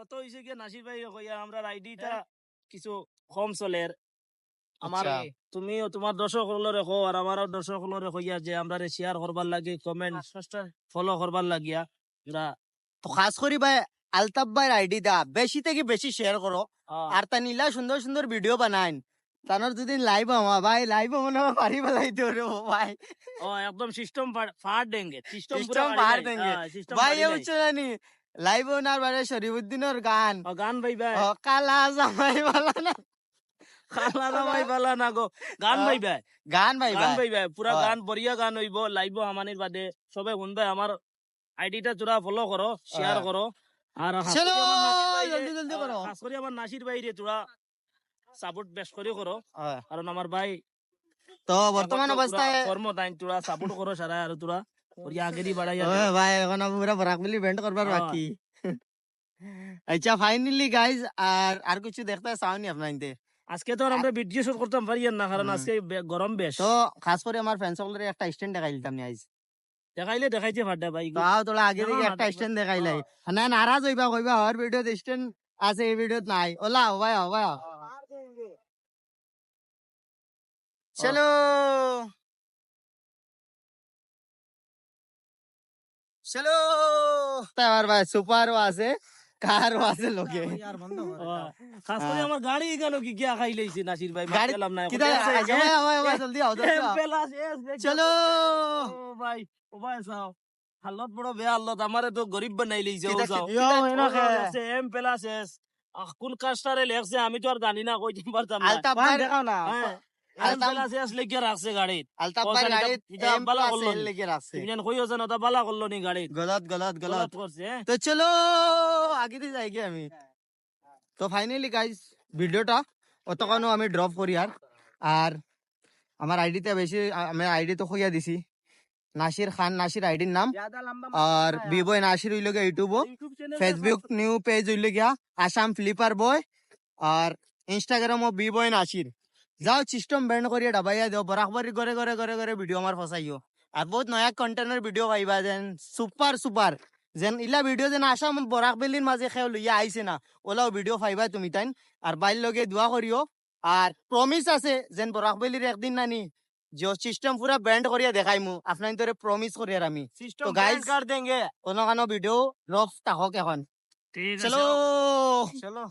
কত হইছে কি নাসির ভাই কইয়া আমরা আইডিটা কিছু কম চলের আমার তুমিও তোমার দর্শক হলো রেখো আর আমারও দর্শক হলো রেখো ইয়া যে আমরা শেয়ার করবার লাগে কমেন্ট ফলো করবার লাগিয়া আমরা তো খাস করি ভাই আলতাফ ভাইয়ের আইডি দা বেশি থেকে বেশি শেয়ার করো আর তা নীলা সুন্দর সুন্দর ভিডিও বানাইন তানোর যদি লাইভ আমা ভাই লাইভ মনে হয় পারি বেলাইতে রে ভাই ও একদম সিস্টেম ফাড় দেंगे সিস্টেম সিস্টেম পার দেंगे ভাই এই হচ্ছে জানি লাইভ ওনার বারে শরীফউদ্দিনের গান গান ভাই ভাই কালা জামাই বালা না কালা জামাই বালা না গো গান ভাই ভাই গান ভাই গান ভাই ভাই পুরা গান বড়িয়া গান হইব লাইভ আমানির বাদে সবে শুনবে আমার আইডিটা তোরা ফলো করো শেয়ার করো আর চলো জলদি জলদি করো খাস করে আমার নাসির ভাই রে তোরা সাপোর্ট বেশ করে করো কারণ আমার ভাই তো বর্তমান অবস্থায় কর্ম দাইন তোরা সাপোর্ট করো সারা আর তোরা ওই আগে দি বাড়াই ভাই এখন পুরা বরাক মিলি ইভেন্ট করবার বাকি আচ্ছা ফাইনালি গাইস আর কিছু দেখতে চাওনি আপনাইতে আজকে তো আমরা ভিডিও শুট করতাম পারি না কারণ আজকে গরম বেশ তো খাস করে আমার ফ্রেন্ডস সকলের একটা স্ট্যান্ড দেখাই দিতাম নি আইজ দেখাইলে দেখাইতে ফাডা ভাই তাও তোলা আগে থেকে একটা স্ট্যান্ড দেখাইলাই না নারাজ হইবা কইবা আর ভিডিওতে স্ট্যান্ড আছে এই ভিডিওত নাই ওলা ভাই ভাই চলো চলো তার ভাই সুপারও আছে কারও আছে লোকে খাস করে আমার গাড়ি কেন কি গিয়া খাই লইছে নাসির ভাই মারলাম না জলদি আও চলো ভাই ও ভাই সাও হালত বড় বেয়া হালত আমারে তো গরিব বানাই লইছে ও যাও এম প্লাস এস কোন কাস্টারে লেখছে আমি তো আর জানি না কই দিন পারতাম না আলতাফ ভাই দেখাও না এম প্লাস এস লিখে রাখছে গাড়িত আলতাফ ভাই গাড়িত এম বালা প্লাস করলো এল লিখে রাখছে তুমি কইও জানো তা বালা করলো নি গাড়িত গলত গলত গলত করছে তো চলো আগে দিয়ে যাই আমি তো ফাইনালি গাইস ভিডিওটা অতক্ষণ আমি ড্রপ করি আর আমার আইডিতে বেশি আমি আইডি তো খুঁজা দিছি নাসির খান নাসির আইডির নাম আর বিবয় নাসির হইল গিয়া ইউটিউব ফেসবুক নিউ পেজ হইল গিয়া আসাম ফ্লিপার বয় আর ইনস্টাগ্রামও বিবয় নাসির যাও সিস্টেম ব্যান্ড করিয়া ডাবাইয়া দিও বরাবর করে করে করে করে ভিডিও আমার ফসাইও আর বহুত নয়া কন্টেন্টের ভিডিও পাইবা যেন সুপার সুপার যেন ইলা ভিডিও যেন আসাম বরাক বেলির মাঝে খেয়ে লইয়া আইছে না ওলাও ভিডিও পাইবা তুমি তাইন আর বাইর লগে দোয়া করিও আর প্রমিস আছে যেন বরাক বেলির একদিন নানি যে সিস্টেম পুরা ব্যান্ড করিয়া দেখাইমু আপনার তোরে প্রমিস করি আর আমি তো গাইস কার দেंगे কোনো ভিডিও রফ তাহক এখন ঠিক আছে চলো চলো